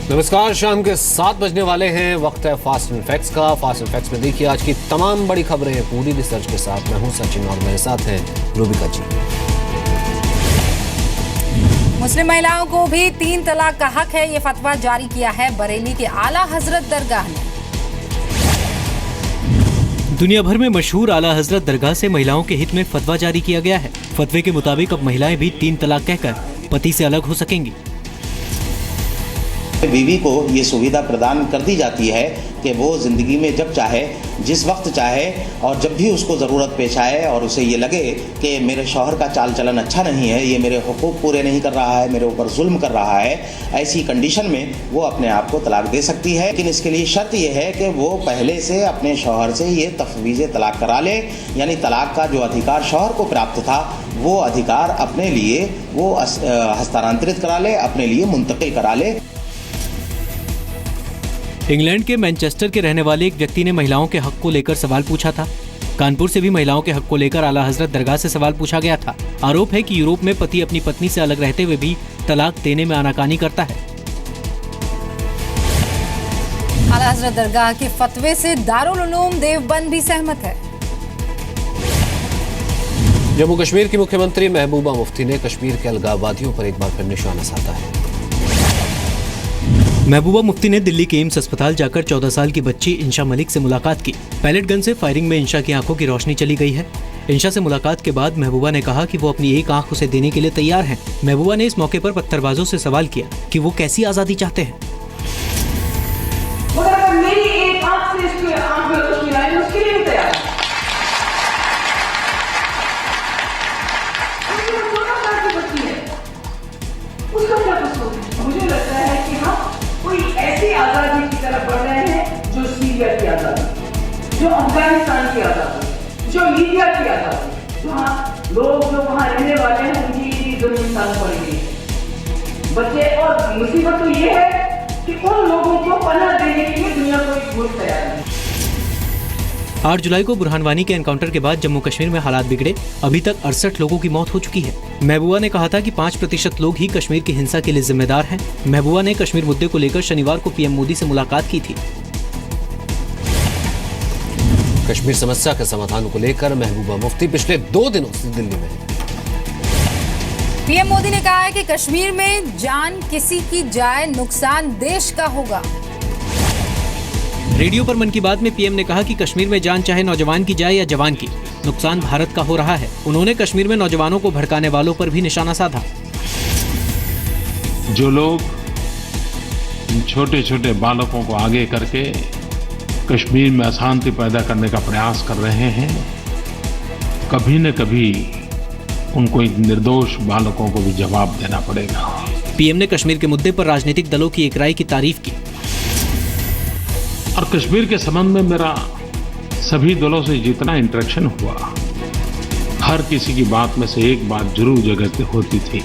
नमस्कार, शाम के 7 बजने वाले हैं। वक्त है फास्ट एंड फैक्ट्स का। फास्ट एंड फैक्ट्स में देखिए आज की तमाम बड़ी खबरें पूरी रिसर्च के साथ। मैं हूं सचिन और मेरे साथ हैं रूबिका जी। मुस्लिम महिलाओं को भी 3 तलाक का हक है, ये फतवा जारी किया है बरेली के आला हजरत दरगाह ने। दुनिया भर में मशहूर आला हजरत दरगाह से महिलाओं के हित में फतवा जारी किया गया है। फतवे के मुताबिक अब महिलाएं भी 3 तलाक कहकर पति से अलग हो सकेंगी। बीवी को ये सुविधा प्रदान कर दी जाती है कि वो ज़िंदगी में जब चाहे, जिस वक्त चाहे और जब भी उसको ज़रूरत पेश आए और उसे ये लगे कि मेरे शौहर का चाल चलन अच्छा नहीं है, ये मेरे हुकूक पूरे नहीं कर रहा है, मेरे ऊपर जुल्म कर रहा है, ऐसी कंडीशन में वो अपने आप को तलाक दे सकती है। लेकिन इसके लिए शर्त ये है कि वो पहले से अपने शौहर से ये तफवीज़ तलाक करा ले, यानी तलाक का जो अधिकार शौहर को प्राप्त था वो अधिकार अपने लिए वो हस्तांतरित करा ले, अपने लिए मुंतकिल करा ले। इंग्लैंड के मैनचेस्टर के रहने वाले एक व्यक्ति ने महिलाओं के हक को लेकर सवाल पूछा था। कानपुर से भी महिलाओं के हक को लेकर आला हजरत दरगाह से सवाल पूछा गया था। आरोप है कि यूरोप में पति अपनी पत्नी से अलग रहते हुए भी तलाक देने में आनाकानी करता है। आला हजरत दरगाह के फतवे से दारुल उलूम देवबंद भी सहमत है। जम्मू कश्मीर की मुख्यमंत्री महबूबा मुफ्ती ने कश्मीर के अलगाववादियों पर एक बार फिर निशाना साधा है। महबूबा मुफ्ती ने दिल्ली के एम्स अस्पताल जाकर 14 साल की बच्ची इंशा मलिक से मुलाकात की। पैलेट गन से फायरिंग में इंशा की आंखों की रोशनी चली गई है। इंशा से मुलाकात के बाद महबूबा ने कहा कि वो अपनी एक आंख उसे देने के लिए तैयार हैं। महबूबा ने इस मौके पर पत्थरबाजों से सवाल किया कि वो कैसी आजादी चाहते हैं। मेरी एक आंख से इसकी आंख में रोशनी आए, उसके लिए तैयार है। उसका क्या कसूर है? मुझे लगता है कि हम कोई ऐसी आजादी की तरफ बढ़ रहे हैं जो सीरिया की आजादी, जो अफगानिस्तान की आजादी, जो लीबिया की आजादी, जहाँ लोग जो वहाँ रहने वाले हैं उनकी जुल्मिस्तान पड़ गई है बच्चे। और मुसीबत तो ये है कि उन लोगों को पनाह देने के लिए दुनिया को एक मुल्क तैयार है। 8 जुलाई को बुरहान वानी के एनकाउंटर के बाद जम्मू कश्मीर में हालात बिगड़े। अभी तक 68 लोगों की मौत हो चुकी है। महबूबा ने कहा था कि 5% लोग ही कश्मीर की हिंसा के लिए जिम्मेदार हैं। महबूबा ने कश्मीर मुद्दे को लेकर शनिवार को पीएम मोदी से मुलाकात की थी। कश्मीर समस्या के समाधान को लेकर महबूबा मुफ्ती पिछले 2 दिनों से दिल्ली में हैं। पीएम मोदी ने कहा है कि कश्मीर में जान किसी की जाए, नुकसान देश का होगा। रेडियो पर मन की बात में पीएम ने कहा कि कश्मीर में जान चाहे नौजवान की जाए या जवान की, नुकसान भारत का हो रहा है। उन्होंने कश्मीर में नौजवानों को भड़काने वालों पर भी निशाना साधा। जो लोग छोटे छोटे बालकों को आगे करके कश्मीर में अशांति पैदा करने का प्रयास कर रहे हैं, कभी न कभी उनको इन निर्दोष बालकों को भी जवाब देना पड़ेगा। पीएम ने कश्मीर के मुद्दे पर राजनीतिक दलों की एकराई की तारीफ की। और कश्मीर के संबंध में मेरा सभी दलों से जितना इंटरेक्शन हुआ, हर किसी की बात में से एक बात जरूर जगह होती थी।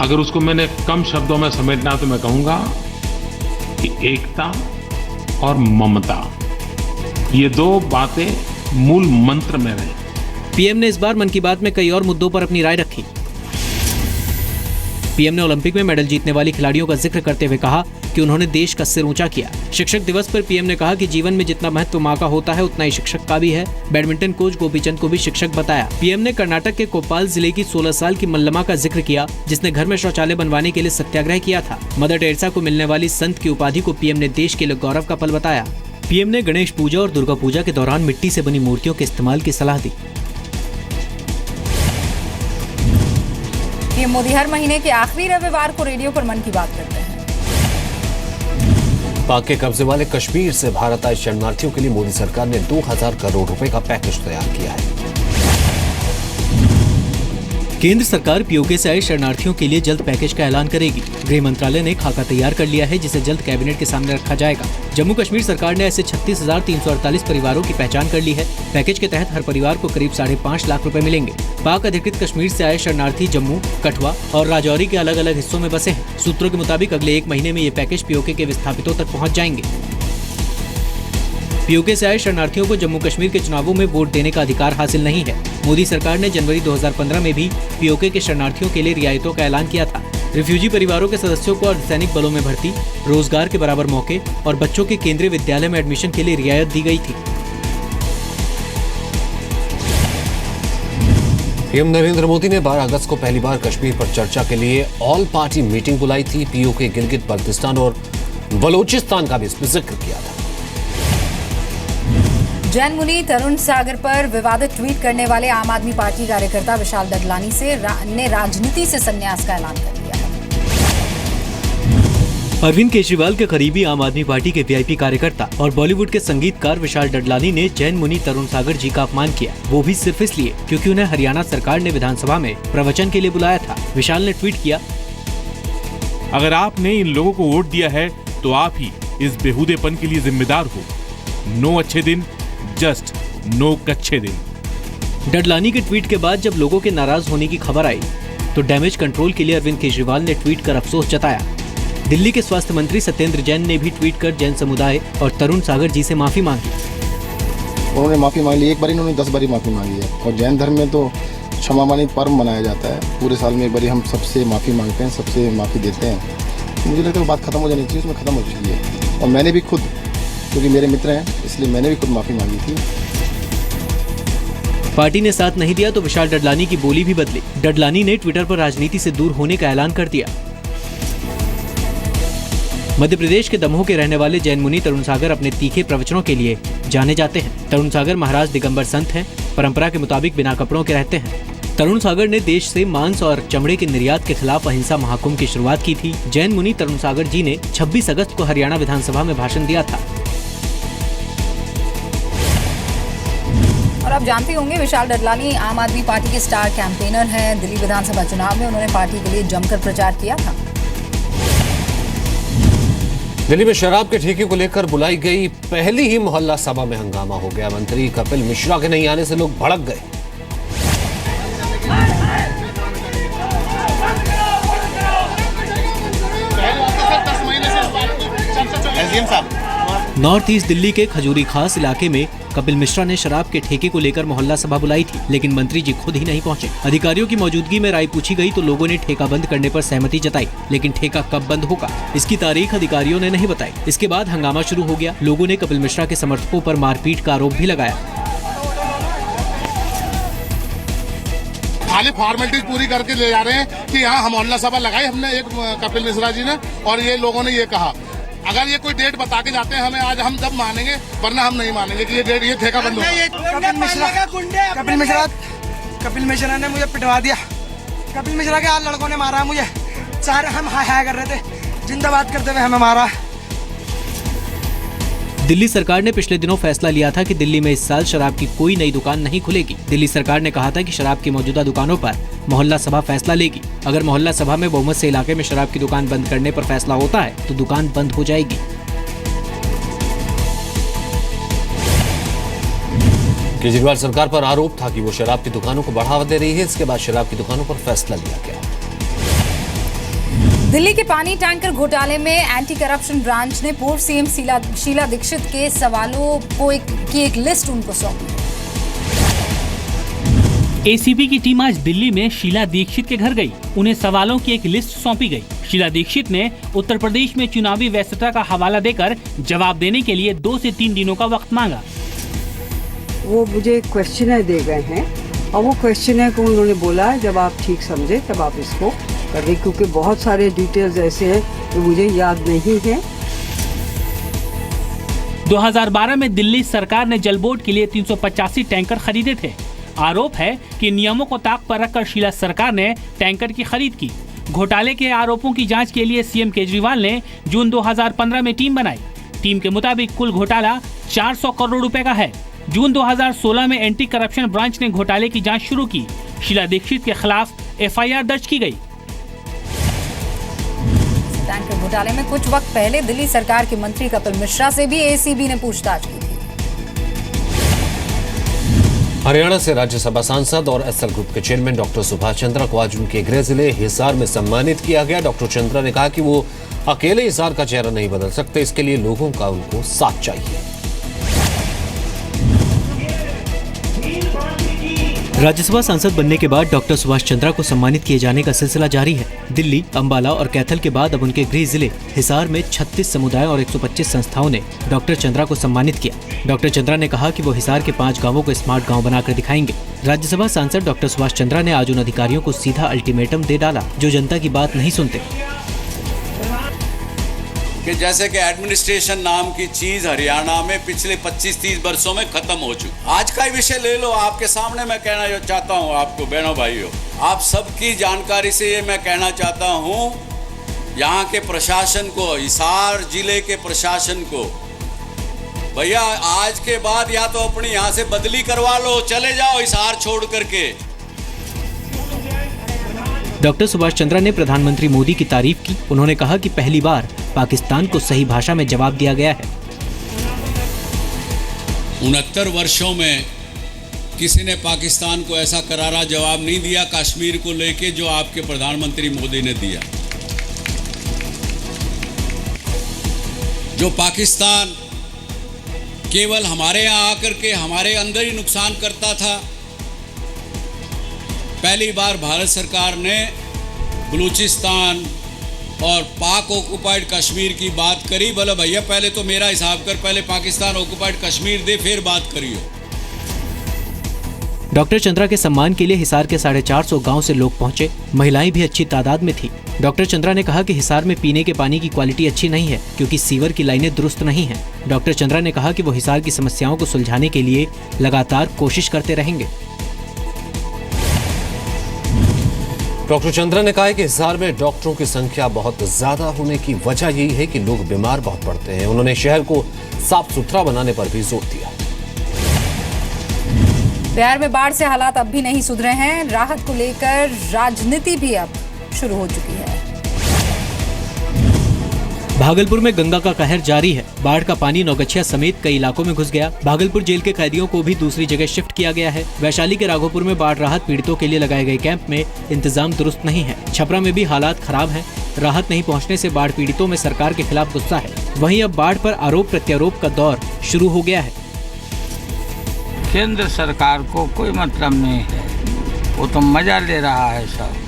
अगर उसको मैंने कम शब्दों में समेटना तो मैं कहूँगा कि एकता और ममता, ये 2 बातें मूल मंत्र में रहे। पीएम ने इस बार मन की बात में कई और मुद्दों पर अपनी राय रखी। पीएम ने ओलंपिक में मेडल जीतने वाली खिलाड़ियों का जिक्र करते हुए कहा कि उन्होंने देश का सिर ऊंचा किया। शिक्षक दिवस पर पीएम ने कहा कि जीवन में जितना महत्व मां का होता है उतना ही शिक्षक का भी है। बैडमिंटन कोच गोपीचंद को भी शिक्षक बताया। पीएम ने कर्नाटक के कोप्पाल जिले की 16 साल की मल्लमा का जिक्र किया, जिसने घर में शौचालय बनवाने के लिए सत्याग्रह किया था। मदर टेरेसा को मिलने वाली संत की उपाधि को पीएम ने देश के लिए गौरव का पल बताया। पीएम ने गणेश पूजा और दुर्गा पूजा के दौरान मिट्टी से बनी मूर्तियों के इस्तेमाल की सलाह दी। पीएम मोदी हर महीने के आखिरी रविवार को रेडियो पर मन की बात करते हैं। पाक के कब्जे वाले कश्मीर से भारत आए शरणार्थियों के लिए मोदी सरकार ने 2000 करोड़ रुपए का पैकेज तैयार किया है। केंद्र सरकार पीओके से आए शरणार्थियों के लिए जल्द पैकेज का ऐलान करेगी। गृह मंत्रालय ने खाका तैयार कर लिया है, जिसे जल्द कैबिनेट के सामने रखा जाएगा। जम्मू कश्मीर सरकार ने ऐसे 36,348 परिवारों की पहचान कर ली है। पैकेज के तहत हर परिवार को करीब 5.5 लाख रुपए मिलेंगे। पाक अधिकृत कश्मीर से आए शरणार्थी जम्मू, कठुआ और राजौरी के अलग अलग हिस्सों में बसे हैं। सूत्रों के मुताबिक अगले 1 महीने में ये पैकेज पीओके के विस्थापितों तक पहुँच जाएंगे। पीओके से आए शरणार्थियों को जम्मू कश्मीर के चुनावों में वोट देने का अधिकार हासिल नहीं है। मोदी सरकार ने जनवरी 2015 में भी पीओके के शरणार्थियों के लिए रियायतों का ऐलान किया था। रिफ्यूजी परिवारों के सदस्यों को अर्धसैनिक बलों में भर्ती, रोजगार के बराबर मौके और बच्चों के केंद्रीय विद्यालय में एडमिशन के लिए रियायत दी गई थी। पीएम नरेंद्र मोदी ने 12 अगस्त को पहली बार कश्मीर पर चर्चा के लिए ऑल पार्टी मीटिंग बुलाई थी। पीओके, गिलगित बल्तिस्तान और बलूचिस्तान का भी इसमें जिक्र किया था। जैन मुनि तरुण सागर पर विवादित ट्वीट करने वाले आम आदमी पार्टी कार्यकर्ता विशाल डडलानी ने राजनीति से संन्यास का ऐलान कर दिया है। अरविंद केजरीवाल के करीबी आम आदमी पार्टी के वीआईपी कार्यकर्ता और बॉलीवुड के संगीतकार विशाल डडलानी ने जैन मुनि तरुण सागर जी का अपमान किया, वो भी सिर्फ इसलिए क्योंकि उन्हें हरियाणा सरकार ने विधानसभा में प्रवचन के लिए बुलाया था। विशाल ने ट्वीट किया, अगर आपने इन लोगों को वोट दिया है तो आप ही इस बेहूदेपन के लिए जिम्मेदार हो। नो अच्छे दिन, जस्ट नो कच्चे दिन। डडलानी के ट्वीट के बाद जब लोगों के नाराज होने की खबर आई तो डैमेज कंट्रोल के लिए अरविंद केजरीवाल ने ट्वीट कर अफसोस जताया। दिल्ली के स्वास्थ्य मंत्री सत्येंद्र जैन ने भी ट्वीट कर जैन समुदाय और तरुण सागर जी से माफी मांगी। उन्होंने माफी मांग ली, एक बार इन्होंने 10 बारी माफी मांगी है और जैन धर्म में तो क्षमावानी पर्व मनाया जाता है। पूरे साल में एक बारी हम सबसे माफी मांगते हैं, सबसे माफी देते हैं। मुझे लगता है बात खत्म हो जानी चाहिए, उसमें खत्म हो चुकी है। और मैंने भी खुद, क्योंकि मेरे मित्र हैं इसलिए मैंने भी खुद माफी मांगी थी। पार्टी ने साथ नहीं दिया तो विशाल डडलानी की बोली भी बदली। डडलानी ने ट्विटर पर राजनीति से दूर होने का ऐलान कर दिया। मध्य प्रदेश के दमोह के रहने वाले जैन मुनि तरुण सागर अपने तीखे प्रवचनों के लिए जाने जाते हैं। तरुण सागर महाराज दिगंबर संत हैं, परंपरा के मुताबिक बिना कपड़ों के रहते हैं। तरुण सागर ने देश से मांस और चमड़े के निर्यात के खिलाफ अहिंसा महाकुंभ की शुरुआत की थी। जैन मुनि तरुण सागर जी ने 26 अगस्त को हरियाणा विधानसभा में भाषण दिया था। और आप जानते होंगे विशाल डडलानी आम आदमी पार्टी के स्टार कैंपेनर हैं। दिल्ली विधानसभा चुनाव में उन्होंने पार्टी के लिए जमकर प्रचार किया था। दिल्ली में शराब के ठेके को लेकर बुलाई गई पहली ही मोहल्ला सभा में हंगामा हो गया। मंत्री कपिल मिश्रा के नहीं आने से लोग भड़क गए। नॉर्थ ईस्ट दिल्ली के खजूरी खास इलाके में कपिल मिश्रा ने शराब के ठेके को लेकर मोहल्ला सभा बुलाई थी, लेकिन मंत्री जी खुद ही नहीं पहुंचे। अधिकारियों की मौजूदगी में राय पूछी गई तो लोगों ने ठेका बंद करने पर सहमति जताई, लेकिन ठेका कब बंद होगा इसकी तारीख अधिकारियों ने नहीं बताई। इसके बाद हंगामा शुरू हो गया। लोगों ने कपिल मिश्रा के समर्थकों पर मारपीट का आरोप भी लगाया। खाली फॉर्मेलिटीज पूरी करके ले जा रहे हैं कि यहाँ हम मोहल्ला सभा लगाई हमने एक कपिल मिश्रा जी ने, और ये लोगों ने ये कहा अगर ये कोई डेट बता के जाते हैं हमें आज हम जब मानेंगे, वरना हम नहीं मानेंगे कि ये डेट ये ठेका बंद होगा। कपिल मिश्रा ने मुझे पिटवा दिया। कपिल मिश्रा के हाथ लड़कों ने मारा मुझे। सारे हम हाय हाय कर रहे थे, जिंदाबाद करते हुए हमें मारा। दिल्ली सरकार ने पिछले दिनों फैसला लिया था कि दिल्ली में इस साल शराब की कोई नई दुकान नहीं खुलेगी। दिल्ली सरकार ने कहा था कि शराब की मौजूदा दुकानों पर मोहल्ला सभा फैसला लेगी। अगर मोहल्ला सभा में बहुमत से इलाके में शराब की दुकान बंद करने पर फैसला होता है तो दुकान बंद हो जाएगी। केजरीवाल सरकार पर आरोप था कि वो शराब की दुकानों को बढ़ावा दे रही है। इसके बाद शराब की दुकानों पर फैसला लिया गया। दिल्ली के पानी टैंकर घोटाले में एंटी करप्शन ब्रांच ने पूर्व सीएम शीला दीक्षित के सवालों की एक लिस्ट उनको सौंपी। एसीबी की टीम आज दिल्ली में शीला दीक्षित के घर गई। उन्हें सवालों की एक लिस्ट सौंपी गई। शीला दीक्षित ने उत्तर प्रदेश में चुनावी व्यस्तता का हवाला देकर जवाब देने के लिए 2 से 3 दिनों का वक्त मांगा। वो मुझे क्वेश्चनर दे गए हैं और वो क्वेश्चनर को उन्होंने बोला जब आप ठीक समझे तब आप इसको करें, क्योंकि बहुत सारे डिटेल्स ऐसे हैं तो मुझे याद नहीं है। 2012 में दिल्ली सरकार ने जल बोर्ड के लिए 385 टैंकर खरीदे थे। आरोप है कि नियमों को ताक पर रखकर शीला सरकार ने टैंकर की खरीद की। घोटाले के आरोपों की जांच के लिए सीएम केजरीवाल ने जून 2015 में टीम बनाई। टीम के मुताबिक कुल घोटाला 400 करोड़ रुपए का है। जून 2016 में एंटी करप्शन ब्रांच ने घोटाले की जांच शुरू की। शीला दीक्षित के खिलाफ एफआईआर दर्ज की गई। टैंकर घोटाले में कुछ वक्त पहले दिल्ली सरकार के मंत्री कपिल मिश्रा से भी एसीबी ने पूछताछ की थी। हरियाणा से राज्यसभा सांसद और एसएल ग्रुप के चेयरमैन डॉक्टर सुभाष चंद्रा को आज उनके गृह जिले हिसार में सम्मानित किया गया। डॉक्टर चंद्रा ने कहा कि वो अकेले हिसार का चेहरा नहीं बदल सकते, इसके लिए लोगों का उनको साथ चाहिए। राज्यसभा सांसद बनने के बाद डॉक्टर सुभाष चंद्रा को सम्मानित किए जाने का सिलसिला जारी है। दिल्ली, अंबाला और कैथल के बाद अब उनके गृह जिले हिसार में 36 समुदायों और 125 संस्थाओं ने डॉक्टर चंद्रा को सम्मानित किया। डॉक्टर चंद्रा ने कहा कि वो हिसार के 5 गांवों को स्मार्ट गांव बनाकर दिखाएंगे। राज्यसभा सांसद डॉक्टर सुभाष चंद्रा ने आज उन अधिकारियों को सीधा अल्टीमेटम दे डाला जो जनता की बात नहीं सुनते। कि जैसे कि एडमिनिस्ट्रेशन नाम की चीज हरियाणा में पिछले 25-30 वर्षों में खत्म हो चुकी। आज का ही विषय ले लो, आपके सामने मैं कहना चाहता हूं आपको बहनों भाइयों, आप सबकी जानकारी से ये मैं कहना चाहता हूं यहाँ के प्रशासन को, हिसार जिले के प्रशासन को, भैया आज के बाद या तो अपनी यहाँ से बदली करवा लो, चले जाओ हिसार छोड़ करके। डॉक्टर सुभाष चंद्रा ने प्रधानमंत्री मोदी की तारीफ की। उन्होंने कहा कि पहली बार पाकिस्तान को सही भाषा में जवाब दिया गया है। 69 वर्षों में किसी ने पाकिस्तान को ऐसा करारा जवाब नहीं दिया कश्मीर को लेके जो आपके प्रधानमंत्री मोदी ने दिया। जो पाकिस्तान केवल हमारे यहाँ आकर के हमारे अंदर ही नुकसान करता था, पहली बार भारत सरकार ने बलूचिस्तान और पाक ऑक्युपाइड कश्मीर की बात करी। बोले भैया पहले तो मेरा हिसाब कर, पहले पाकिस्तान ऑक्युपाइड कश्मीर दे फिर बात करियो। डॉक्टर चंद्रा के सम्मान के लिए हिसार के 450 गांव से लोग पहुंचे। महिलाएं भी अच्छी तादाद में थी। डॉक्टर चंद्रा ने कहा कि हिसार में पीने के पानी की क्वालिटी अच्छी नहीं है क्योंकि सीवर की लाइनें दुरुस्त नहीं हैं। डॉक्टर चंद्रा ने कहा कि वो हिसार की समस्याओं को सुलझाने के लिए लगातार कोशिश करते रहेंगे। डॉक्टर चंद्रा ने कहा है कि हिसार में डॉक्टरों की संख्या बहुत ज्यादा होने की वजह यही है कि लोग बीमार बहुत पड़ते हैं। उन्होंने शहर को साफ सुथरा बनाने पर भी जोर दिया। बिहार में बाढ़ से हालात अब भी नहीं सुधरे हैं। राहत को लेकर राजनीति भी अब शुरू हो चुकी है। भागलपुर में गंगा का कहर जारी है। बाढ़ का पानी नौगछिया समेत कई इलाकों में घुस गया। भागलपुर जेल के कैदियों को भी दूसरी जगह शिफ्ट किया गया है। वैशाली के राघोपुर में बाढ़ राहत पीड़ितों के लिए लगाए गए कैंप में इंतजाम दुरुस्त नहीं है। छपरा में भी हालात खराब हैं। राहत नहीं पहुंचने से बाढ़ पीड़ितों में सरकार के खिलाफ गुस्सा है। वहीं अब बाढ़ पर आरोप प्रत्यारोप का दौर शुरू हो गया है। केंद्र सरकार को कोई मतलब नहीं है, वो तो मजा ले रहा है सब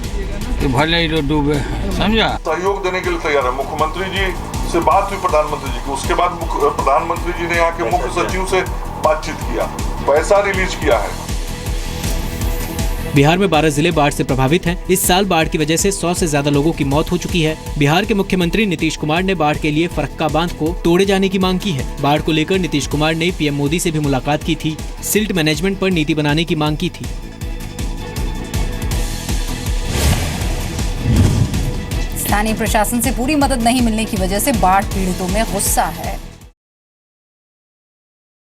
कि भले ही लोग डूबे हैं, समझा। सहयोग देने के लिए तैयार है। मुख्यमंत्री जी से बात हुई प्रधानमंत्री जी की, उसके बाद प्रधानमंत्री जी ने यहाँ के मुख्य सचिव से बातचीत किया, पैसा रिलीज किया है। बिहार में 12 जिले बाढ़ से प्रभावित हैं। इस साल बाढ़ की वजह से 100 से ज्यादा लोगों की मौत हो चुकी है। बिहार के मुख्यमंत्री नीतीश कुमार ने बाढ़ के लिए फरक्का बांध को तोड़े जाने की मांग की है। बाढ़ को लेकर नीतीश कुमार ने पीएम मोदी से भी मुलाकात की थी। सिल्ट मैनेजमेंट पर नीति बनाने की मांग की थी। स्थानीय प्रशासन से पूरी मदद नहीं मिलने की वजह से बाढ़ पीड़ितों में गुस्सा है।